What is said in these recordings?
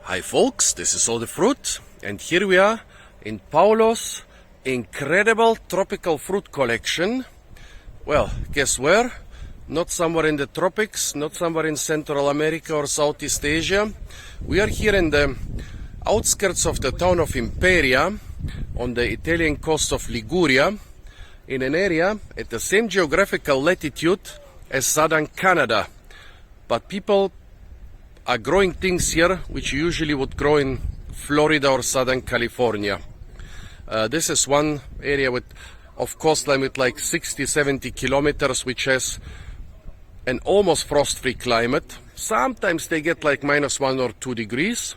Hi folks, this is All the Fruit, and here we are in Paolo's incredible tropical fruit collection. Well, guess where? Not somewhere in the tropics, not somewhere in Central America or Southeast Asia. We are here in the outskirts of the town of Imperia, on the Italian coast of Liguria, in an area at the same geographical latitude as southern Canada. But people are growing things here which you usually would grow in Florida or Southern California. This is one area of coastline with like 60-70 kilometers, which has an almost frost-free climate. Sometimes they get like -1 or 2 degrees.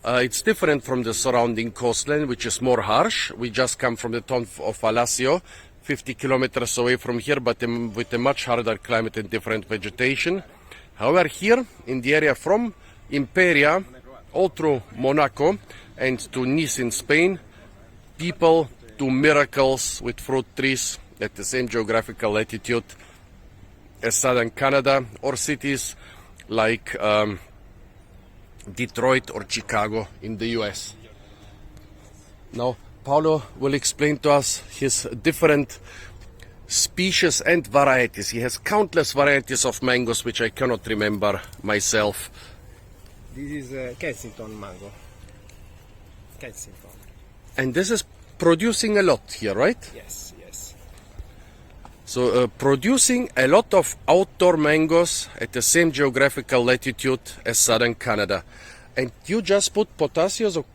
It's different from the surrounding coastline, which is more harsh. We just come from the town of Alassio, 50 kilometers away from here, but with a much harder climate and different vegetation. However, here in the area from Imperia all through Monaco and to Nice in Spain, people do miracles with fruit trees at the same geographical latitude as southern Canada or cities like Detroit or Chicago in the US. Now, Paolo will explain to us his different species and varieties. He has countless varieties of mangoes which I cannot remember myself. This is Kensington mango. Kensington. And this is producing a lot here, right? Yes, yes. So producing a lot of outdoor mangoes at the same geographical latitude as southern Canada. And you just put potassium or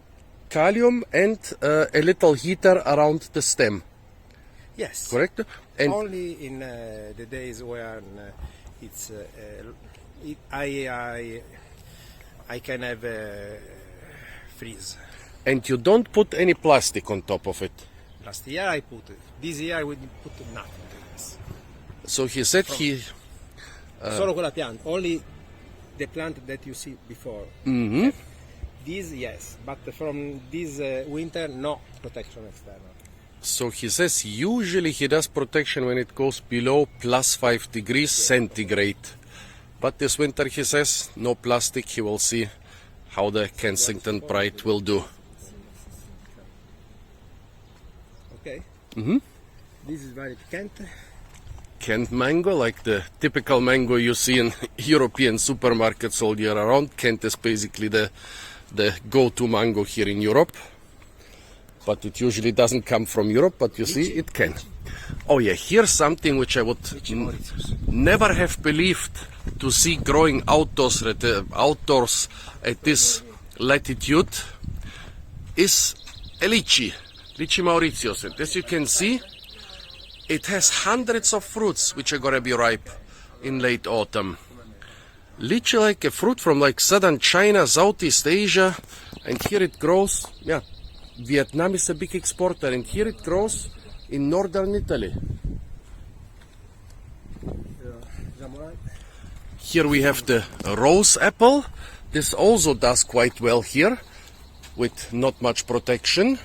kalium and a little heater around the stem. Yes. Correct? And only in the days when it's I can have freeze. And you don't put any plastic on top of it. Last year I put it. This year I will put nothing. So he said Solo con la pianta. Only the plant that you see before. Mm-hmm. This yes, but from this winter no protection external. So he says usually he does protection when it goes below +5 degrees centigrade. But this winter he says no plastic. He will see how the Kensington Pride will do. Okay. Mm-hmm. This is very Kent. Kent mango, like the typical mango you see in European supermarkets all year around. Kent is basically the go-to mango here in Europe. But it usually doesn't come from Europe, but you see, it can. Oh yeah, here's something which I would never have believed to see growing outdoors at this latitude is a litchi, Litchi Mauritius. And as you can see, it has hundreds of fruits which are going to be ripe in late autumn. Litchi, like a fruit from like southern China, Southeast Asia, and here it grows, yeah. Vietnam is a big exporter, and here it grows in northern Italy. Here we have the rose apple. This also does quite well here, with not much protection.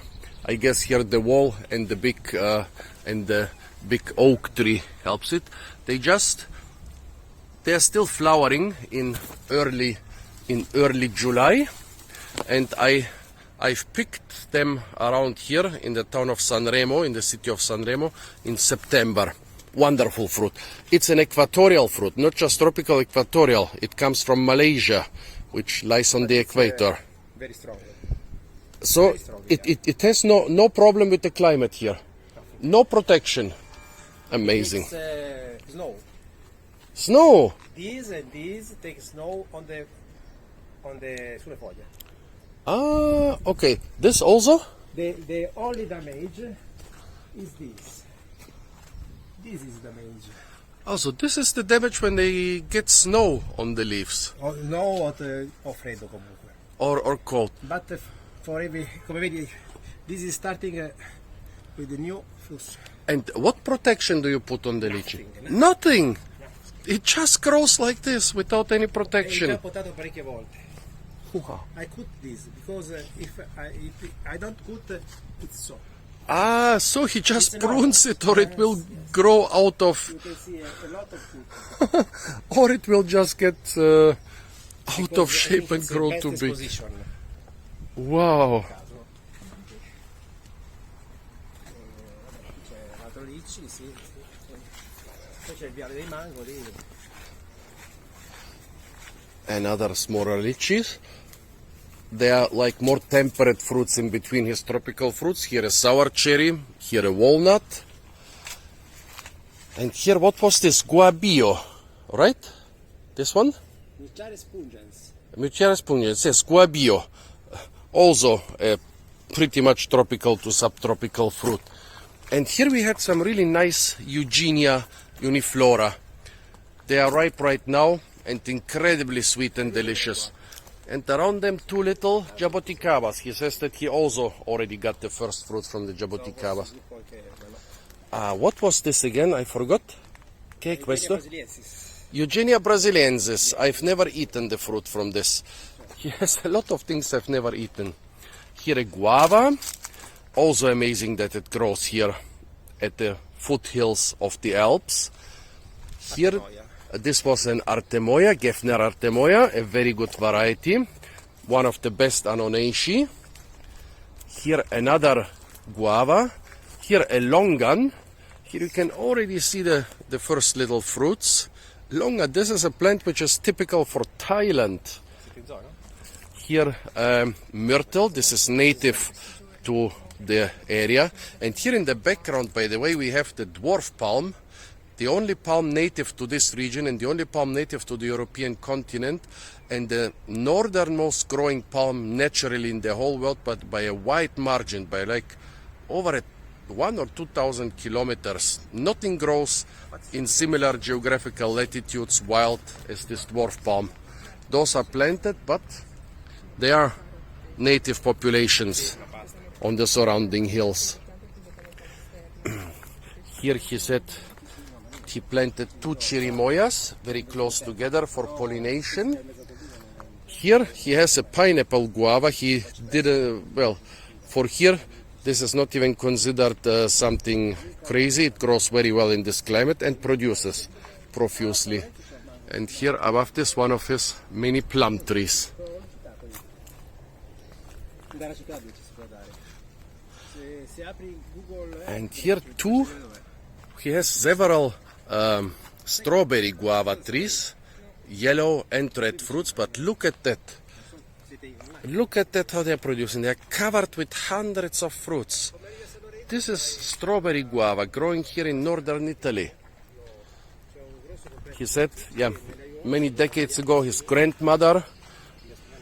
I guess here the wall and the big oak tree helps it. They are still flowering in early July, and I've picked them around here in the town of San Remo, in the city of San Remo, in September. Wonderful fruit. It's an equatorial fruit, not just tropical, equatorial. It comes from Malaysia, which lies on the equator. Very strong. So Very strong, it has no problem with the climate here. No protection. Amazing. It's snow. Snow. These and these take snow on the sulle foglie. Ah, okay. This also? The only damage is this. This is damage. Oh, so this is the damage when they get snow on the leaves. No, o freddo comunque. Or cold. But come vedi, this is starting with the new fruits. And what protection do you put on the lychee? Nothing. It just grows like this without any protection. Ho potato parecchie volte. Wow. I cut this because if I don't cut, it's so. Ah, so he just prunes it, or it will grow out of, You can see a lot of food. or it will just get out of shape and It's the grow best too big. exposition. Wow. C'è l'altro litchi, sì. Poi c'è il viale dei mango lì. And other smaller litchis. They are like more temperate fruits in between his tropical fruits. Here a sour cherry, here a walnut. And here, what was this? Guabio, right? This one? Micciare spungens. Micciare spugna, it says guabio. Also a pretty much tropical to subtropical fruit. And here we had some really nice Eugenia uniflora. They are ripe right now and incredibly sweet and delicious. And around them 2 little jaboticabas. He says that he also already got the first fruit from the jaboticabas. What was this again? I forgot. Che è questo? Eugenia brasiliensis. I've never eaten the fruit from this. He has a lot of things I've never eaten. Here a guava. Also amazing that it grows here at the foothills of the Alps. Here, this was an Artemoia, Gefner Artemoia, a very good variety. One of the best Anonaceae. Here another guava. Here a longan. Here you can already see the first little fruits. Longan, this is a plant which is typical for Thailand. Here myrtle, this is native to the area. And here in the background, by the way, we have the dwarf palm. The only palm native to this region and the only palm native to the European continent, and the northernmost growing palm naturally in the whole world, but by a wide margin, by like over 1,000 or 2,000 kilometers. Nothing grows in similar geographical latitudes wild as this dwarf palm. Those are planted, but they are native populations on the surrounding hills. Here he said he planted 2 chirimoyas very close together for pollination. Here he has a pineapple guava. He did for here this is not even considered something crazy. It grows very well in this climate and produces profusely. And here above this, one of his many plum trees. And here too, he has several strawberry guava trees, yellow and red fruits, but look at that. Look at that how they're producing. They're covered with hundreds of fruits. This is strawberry guava growing here in northern Italy. He said, many decades ago his grandmother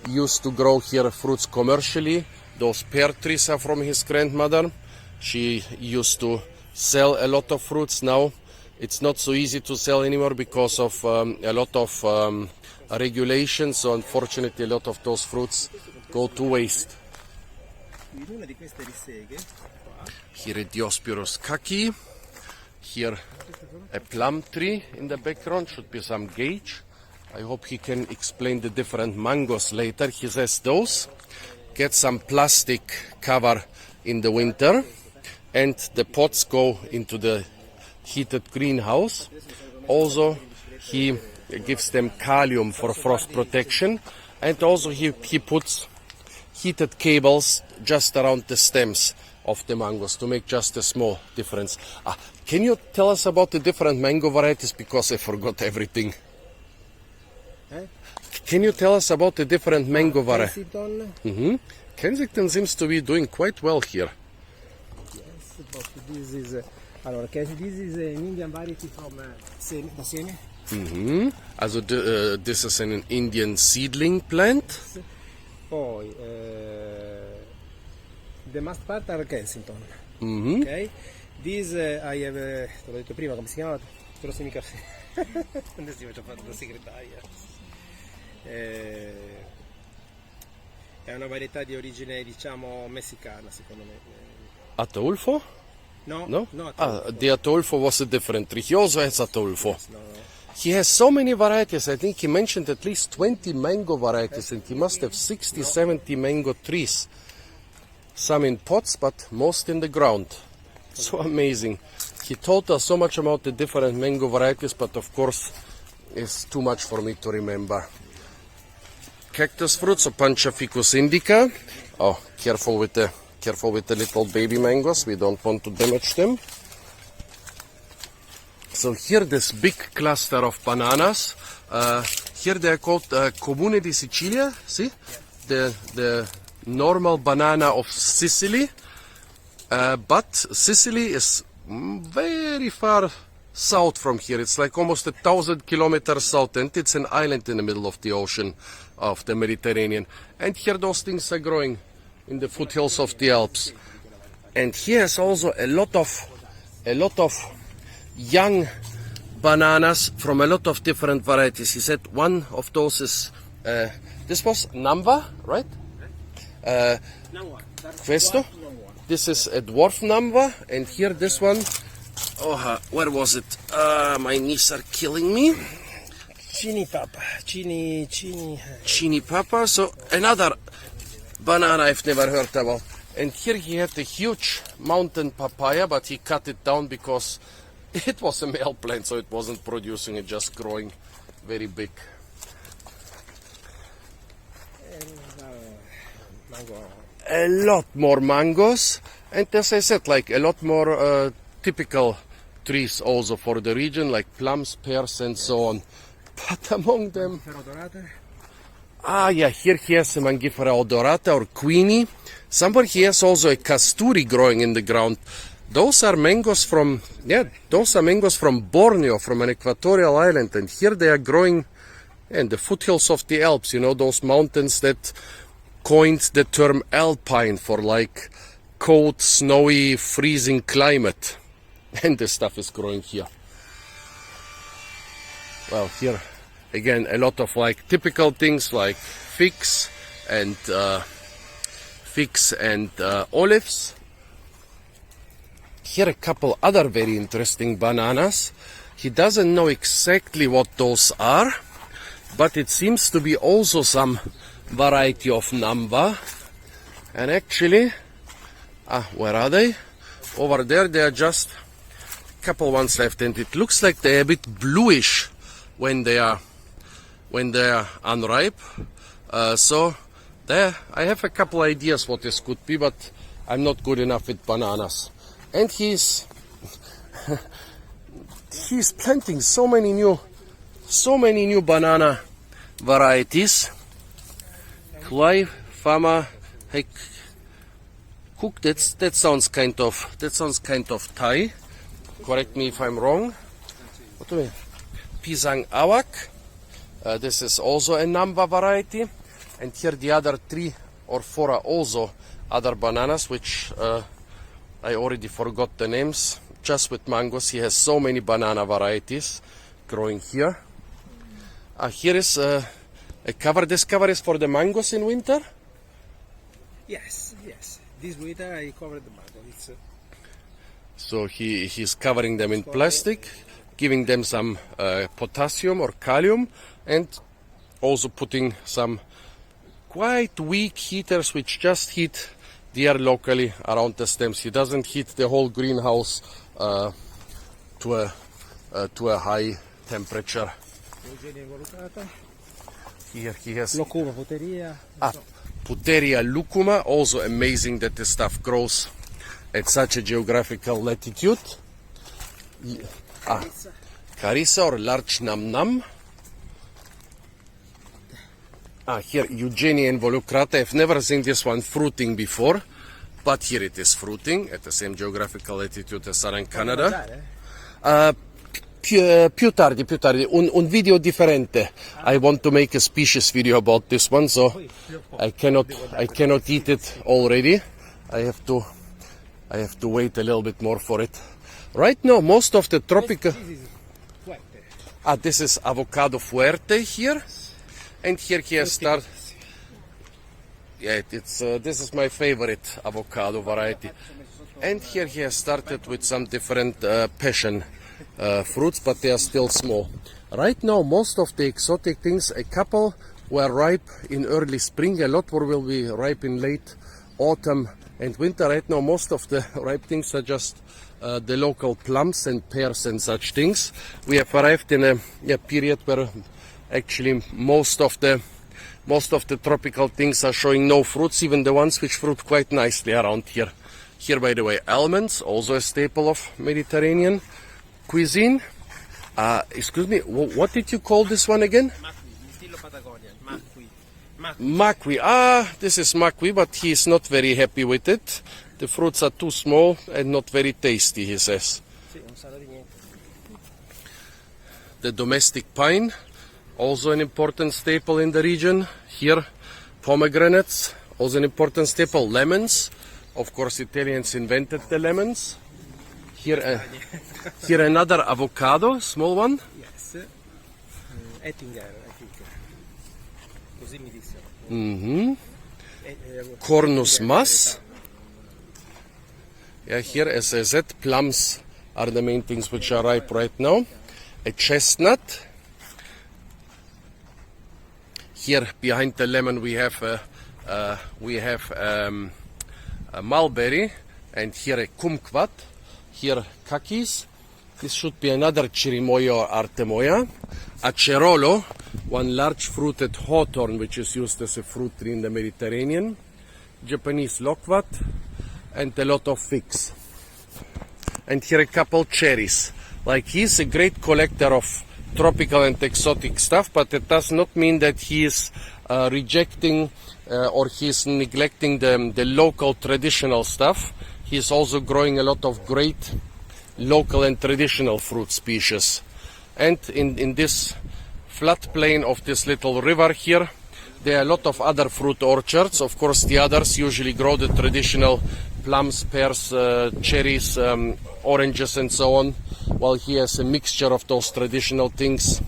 used to grow here fruits commercially. Those pear trees are from his grandmother. She used to sell a lot of fruits. Now it's not so easy to sell anymore because of a lot of regulations. So unfortunately a lot of those fruits go to waste. Here a Diospyros kaki. Here a plum tree in the background, should be some gauge. I hope he can explain the different mangoes later. He says those get some plastic cover in the winter and the pots go into the heated greenhouse. Also he gives them kalium for frost protection, and also he puts heated cables just around the stems of the mangoes to make just a small difference. Can you tell us about the different mango varieties, because I forgot everything? Can you tell us about the different mango varieties? Kensington. Kensington seems to be doing quite well here. Yes, but this is this is an Indian variety from da seme. Also this is an Indian seedling plant. Poi the must part are Kensington. Ok? This I have te l'ho detto prima, come si chiama? Te lo sei mica. Adesso ti faccio fare da segretaria. È una varietà di origine, diciamo, messicana, secondo me. Ataulfo? No? The Ataulfo was a different tree. He also has Ataulfo. Yes, no. He has so many varieties. I think he mentioned at least 20 mango varieties, and he must have 60, 70 mango trees. Some in pots, but most in the ground. So amazing. He told us so much about the different mango varieties, but of course it's too much for me to remember. cactus fruits, Opuntia ficus indica. Oh, careful with the little baby mangoes. We don't want to damage them. So here this big cluster of bananas. Here they are called Comune di Sicilia. See, the normal banana of Sicily. But Sicily is very far south from here. It's like almost 1,000 kilometers south, and it's an island in the middle of the ocean, of the Mediterranean. And here those things are growing in the foothills of the Alps. And here's also a lot of young bananas from a lot of different varieties. He said one of those is this was Namva, right? Questo. This is a dwarf Namva, and here this one. Oh, where was it? My knees are killing me. Chini papa. Chini papa. So another banana I've never heard about. And here he had a huge mountain papaya, but he cut it down because it was a male plant, so it wasn't producing, it just growing very big. A lot more mangoes, and as I said, like a lot more typical trees also for the region, like plums, pears, and so on. But among them, here he has a Mangifera odorata or queenie. Somewhere he has also a casturi growing in the ground. Those are mangoes from Borneo, from an equatorial island, and here they are growing in the foothills of the Alps. You know, those mountains that coined the term alpine for like cold, snowy, freezing climate. And the stuff is growing here. Well, here again a lot of like typical things like figs and olives. Here a couple other very interesting bananas. He doesn't know exactly what those are, but it seems to be also some variety of Namva. And actually, where are they? Over there, they are just a couple ones left, and it looks like they're a bit bluish when they are unripe. So there, I have a couple ideas what this could be, but I'm not good enough with bananas. And he's planting so many new banana varieties. Klai, Fama, hey, Cook. That sounds kind of Thai. Correct me if I'm wrong. What do we? Pisang Awak. This is also a Namva variety. And here the other 3 or 4 are also other bananas, which I already forgot the names. Just with mangoes, he has so many banana varieties growing here. Here is a cover. This cover is for the mangoes in winter? Yes. This winter I covered the mango. So he's covering them in plastic, giving them some potassium or kalium, and also putting some quite weak heaters which just heat the air locally around the stems. He doesn't heat the whole greenhouse to a high temperature. Here he has Lucuma, Puteria. Puteria lucuma. Also amazing that this stuff grows at such a geographical latitude. Carissa or large nam. Here Eugenia involucrata. I've never seen this one fruiting before, but here it is fruiting at the same geographical latitude as southern Canada. Più tardi, un video differente. I want to make a species video about this one, so I cannot eat it already. I have to wait a little bit more for it. Right now, most of the tropical. This is avocado fuerte here, and here he has started. Yeah, this is my favorite avocado variety, and here he has started with some different passion fruits, but they are still small. Right now, most of the exotic things, a couple were ripe in early spring, a lot will be ripe in late autumn and winter. Right now, most of the ripe things are just the local plums and pears and such things. We have arrived in a period where actually most of the Most of the tropical things are showing no fruits, even the ones which fruit quite nicely around here. Here, by the way, almonds, also a staple of Mediterranean cuisine. Excuse me, what did you call this one again? Macui. This is macui, but he is not very happy with it. The fruits are too small and not very tasty, he says. The domestic pine, also an important staple in the region. Here, pomegranates, also an important staple. Lemons, of course, Italians invented the lemons. Here, here another avocado, small one. Yes. Ettinger, I think. Così mi disse. Cornus mas. Yeah, here, as I said, plums are the main things which are ripe right now. A chestnut. Here behind the lemon we have a mulberry, and here a kumquat. Here kakis. This should be another chirimoya or artemoya. Acerolo, one large fruited hawthorn which is used as a fruit tree in the Mediterranean. Japanese loquat, and a lot of figs. And here a couple cherries. Like, he's a great collector of tropical and exotic stuff, but it does not mean that he is rejecting or he's neglecting the local traditional stuff. He's also growing a lot of great local and traditional fruit species. And in this floodplain of this little river here, there are a lot of other fruit orchards. Of course, the others usually grow the traditional plums, pears, cherries, oranges and so on, while he has a mixture of those traditional things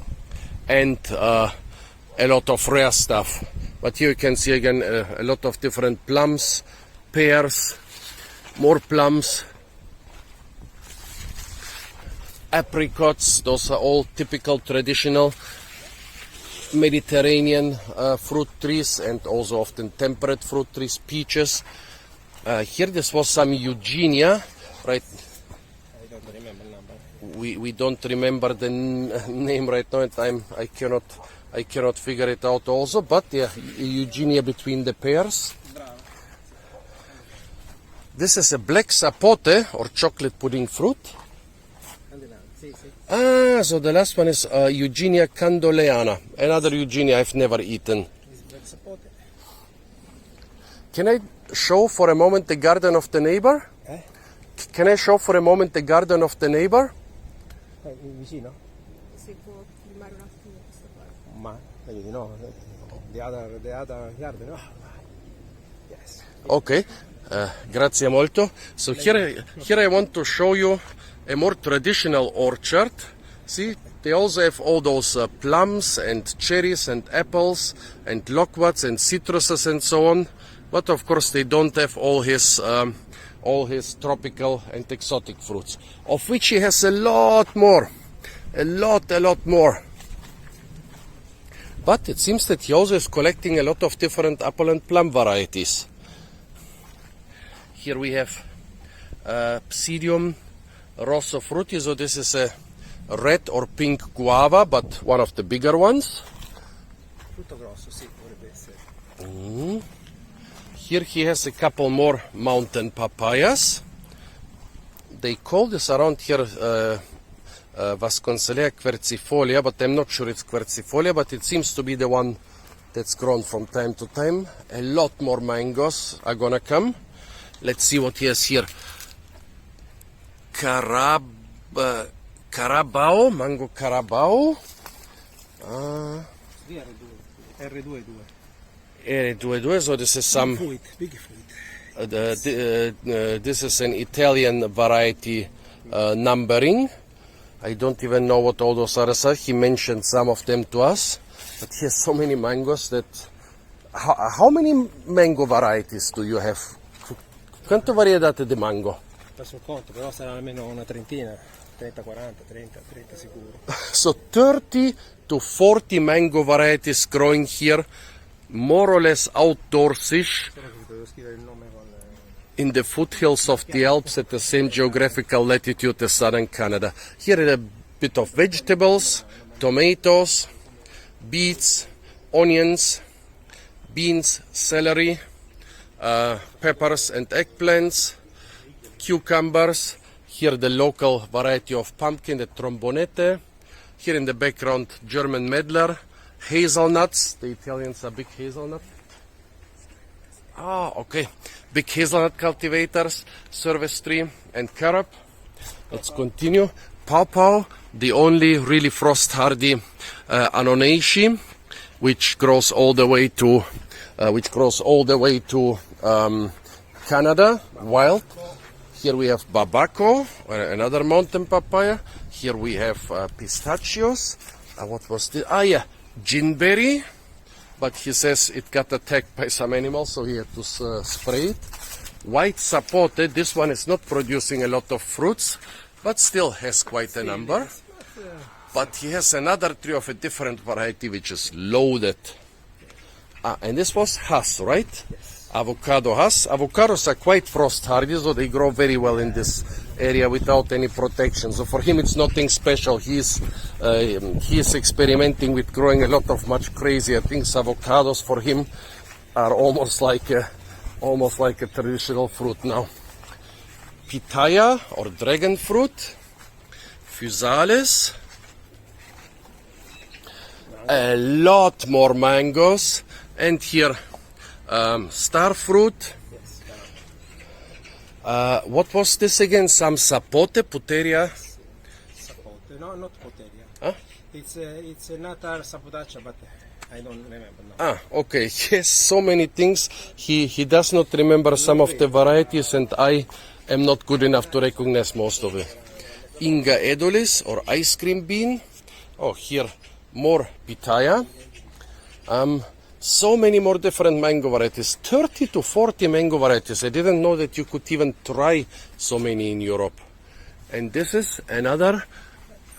and a lot of rare stuff. But here you can see again a lot of different plums, pears, more plums, apricots. Those are all typical traditional Mediterranean fruit trees, and also often temperate fruit trees, peaches. Here this was some Eugenia, right? I don't remember number. We don't remember the name right now, and I cannot figure it out also. But yeah, Eugenia between the pears. This is a black sapote or chocolate pudding fruit. So the last one is Eugenia candoleana, another Eugenia I've never eaten. Can I show for a moment the garden of the neighbor? Can I show for a moment the garden of the neighbor? Vicino? Si può filmare un attimo questa parte. Ma, vedi, no? The other garden, no? Yes. Okay, grazie molto. So here I want to show you a more traditional orchard. See, they also have all those plums and cherries and apples and loquats and citruses and so on. But of course they don't have all his tropical and exotic fruits, of which he has a lot more. A lot more. But it seems that he also is collecting a lot of different apple and plum varieties. Here we have Psidium rosso frutti. So this is a red or pink guava, but one of the bigger ones. Frutto grosso, sì, dovrebbe essere. Here he has a couple more mountain papayas. They call this around here Vasconcelea quercifolia, but I'm not sure it's quercifolia, but it sees to be the one that's grown from time to time. A lot more mangoes are gonna come. Let's see what he has here. Carabao, mango Carabao. R22, so this is some. Big fruit. This is an Italian variety numbering. I don't even know what all those others are. He mentioned some of them to us, but he has so many mangoes that. How many mango varieties do you have? Quanto variedade di mango? Passo il conto, però sarà almeno una trentina. 30, 40, 30 sicuro. So 30 to 40 mango varieties growing here, more or less outdoorsish, in the foothills of the Alps at the same geographical latitude as southern Canada. Here are a bit of vegetables, tomatoes, beets, onions, beans, celery, peppers and eggplants, cucumbers. Here the local variety of pumpkin, the trombonete. Here in the background, German medlar, hazelnuts. The Italians are big hazelnut. Ah, okay. Big hazelnut cultivators, service tree and carob. Let's continue. Pawpaw, the only really frost-hardy Anonaceae, which grows all the way to Canada, wild. Here we have babaco, another mountain papaya. Here we have pistachios. What was this? Ginberry. But he says it got attacked by some animals, so he had to spray it. White sapote. This one is not producing a lot of fruits, but still has quite a number. But he has another tree of a different variety, which is loaded. And this was Hass, right? Yes. Avocado Hass. Avocados are quite frost hardy, so they grow very well in this area without any protection. So for him it's nothing special. He is experimenting with growing a lot of much crazier things. Avocados for him are almost like a traditional fruit now. Pitaya or dragon fruit. Physalis. A lot more mangoes. And here star fruit. What was this again? Some sapote, puteria? Sapote. No, not puteria. Huh? It's another sapotaccia, but I don't remember now. Okay. Yes, so many things. He does not remember some of the varieties, and I am not good enough to recognize most of it. Inga edulis or ice cream bean. Oh, here more pitaya. So many more different mango varieties. 30 to 40 mango varieties. I didn't know that you could even try so many in Europe. And this is another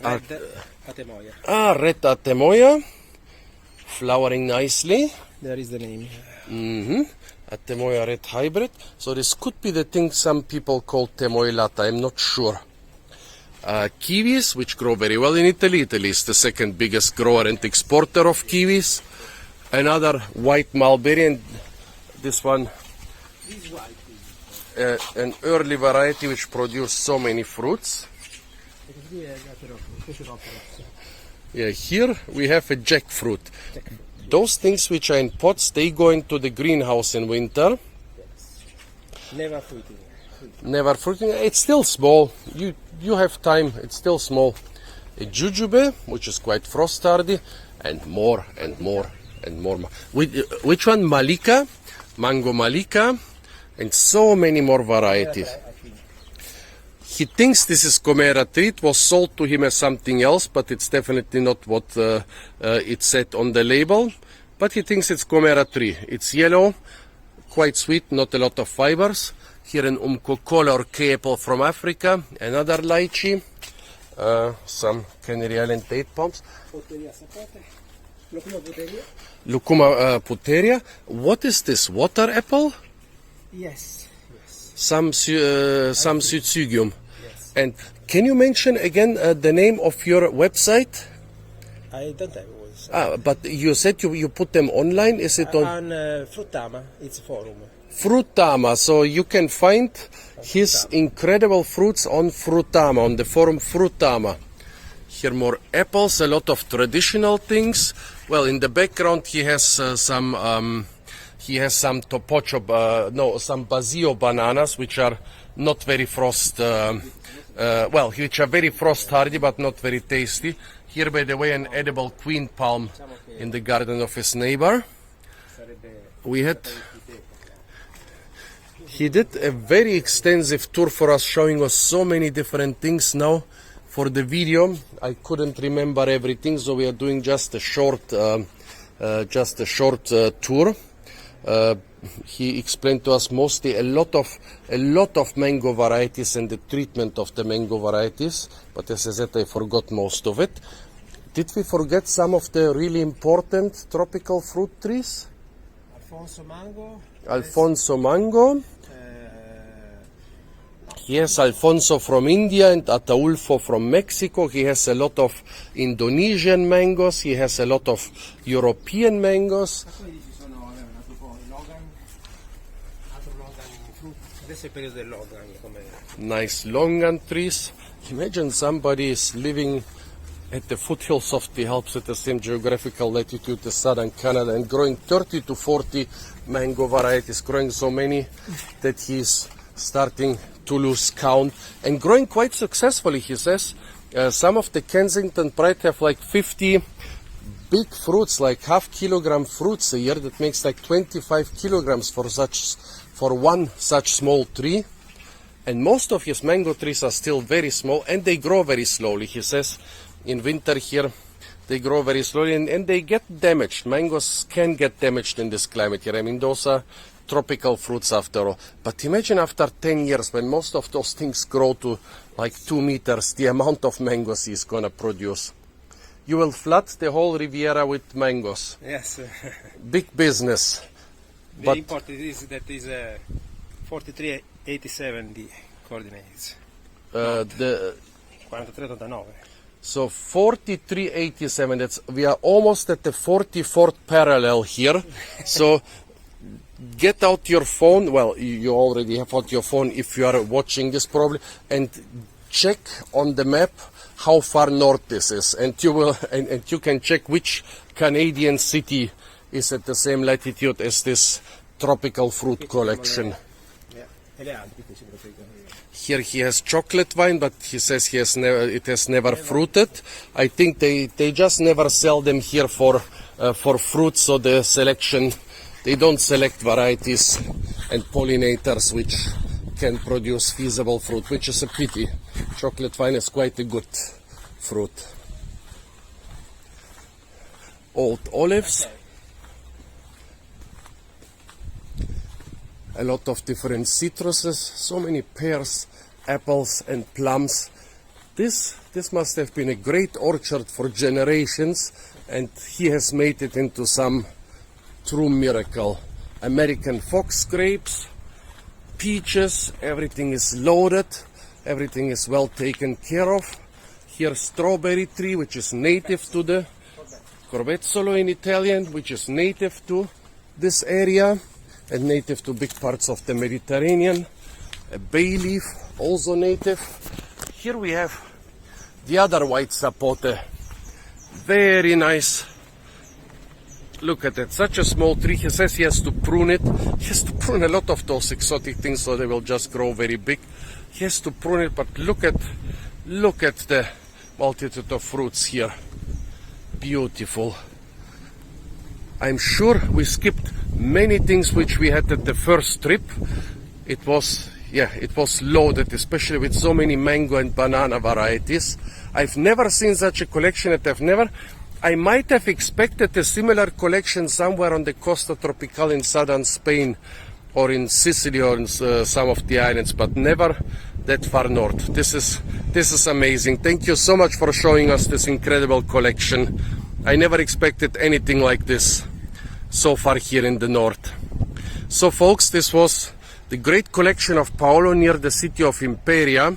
Red Atemoya. red Atemoya, flowering nicely. There is the name. Atemoya red hybrid. So this could be the thing some people call temoilata. I'm not sure. Kiwis, which grow very well in Italy. Italy is the second biggest grower and exporter of kiwis. Another white mulberry, and this one, an early variety which produced so many fruits. Yeah, here we have a jackfruit. Those things which are in pots, they go into the greenhouse in winter. Never fruiting. Never fruiting. It's still small. You have time. It's still small. A jujube, which is quite frost hardy, and more and more. And more. Which one? Malika, mango Malika, and so many more varieties. He thinks this is Comera tree. It was sold to him as something else, but it's definitely not what it said on the label. But he thinks it's Comera tree. It's yellow, quite sweet, not a lot of fibers. Here an umcocola or key apple from Africa, another lychee, some Canary Island date palms. Lucuma puteria. What is this? Water apple? Yes. Some Syzygium. Yes. And can you mention again the name of your website? I don't have. But you said you put them online. Is it on Fruttama? It's a forum. Fruttama. So you can find his incredible fruits on Fruttama, on the forum Fruttama. Here more apples, a lot of traditional things. Well, in the background he has some topocho, some Basio bananas, which are not very which are very frost hardy but not very tasty. Here, by the way, an edible queen palm in the garden of his neighbor. He did a very extensive tour for us, showing us so many different things. Now, for the video, I couldn't remember everything, so we are doing just a short tour. He explained to us mostly a lot of mango varieties and the treatment of the mango varieties. But as I said, I forgot most of it. Did we forget some of the really important tropical fruit trees? Alfonso mango. He has Alfonso from India and Ataulfo from Mexico. He has a lot of Indonesian mangoes. He has a lot of European mangoes. fatto longan in frutta. Adesso è il periodo del longan, come Nice longan trees. Imagine somebody is living at the foothills of the Alps at the same geographical latitude as southern Canada and growing 30 to 40 mango varieties, growing so many that he's starting to lose count and growing quite successfully, he says. Some of the Kensington Pride have like 50 big fruits, like half-kilogram fruits a year. That makes like 25 kilograms for one such small tree. And most of his mango trees are still very small and they grow very slowly. He says in winter here they grow very slowly and they get damaged. Mangoes can get damaged in this climate here. I mean, those are tropical fruits after all. But imagine after 10 years when most of those things grow to like 2 meters, the amount of mangoes he's gonna produce. You will flood the whole Riviera with mangoes. yes. Big business. The But import is that is 4387 the coordinates. the 4389. So 4387, we are almost at the 44th parallel here. So get out your phone, well, you already have out your phone if you are watching this probably, and check on the map how far north this is, and you will and you can check which Canadian city is at the same latitude as this tropical fruit collection. Here he has chocolate vine, but he says it has never fruited. I think they just never sell them here for fruit, so the selection, they don't select varieties and pollinators which can produce feasible fruit, which is a pity. Chocolate vine is quite a good fruit. Old olives. A lot of different citruses, so many pears, apples and plums. This must have been a great orchard for generations, and he has made it into some true miracle. American fox grapes, peaches, everything is loaded, everything is well taken care of. Here strawberry tree, which is native to the Corbezzolo in Italian, which is native to this area and native to big parts of the Mediterranean. A bay leaf, also native. Here we have the other white sapote. Very nice. Look at it, such a small tree. He says he has to prune it. He has to prune a lot of those exotic things so they will just grow very big. He has to prune it, but look at the multitude of fruits here. Beautiful. I'm sure we skipped many things which we had at the first trip. It was loaded, especially with so many mango and banana varieties. I've never seen such a collection, I might have expected a similar collection somewhere on the Costa Tropical in southern Spain or in Sicily or in some of the islands, but never that far north. This is amazing. Thank you so much for showing us this incredible collection. I never expected anything like this so far here in the north. So folks, this was the great collection of Paolo near the city of Imperia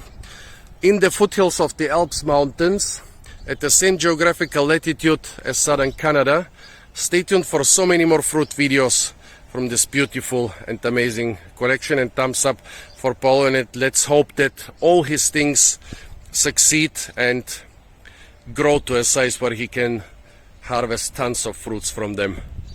in the foothills of the Alps mountains at the same geographical latitude as southern Canada. Stay tuned for so many more fruit videos from this beautiful and amazing collection, and thumbs up for Paolo, and let's hope that all his things succeed and grow to a size where he can harvest tons of fruits from them.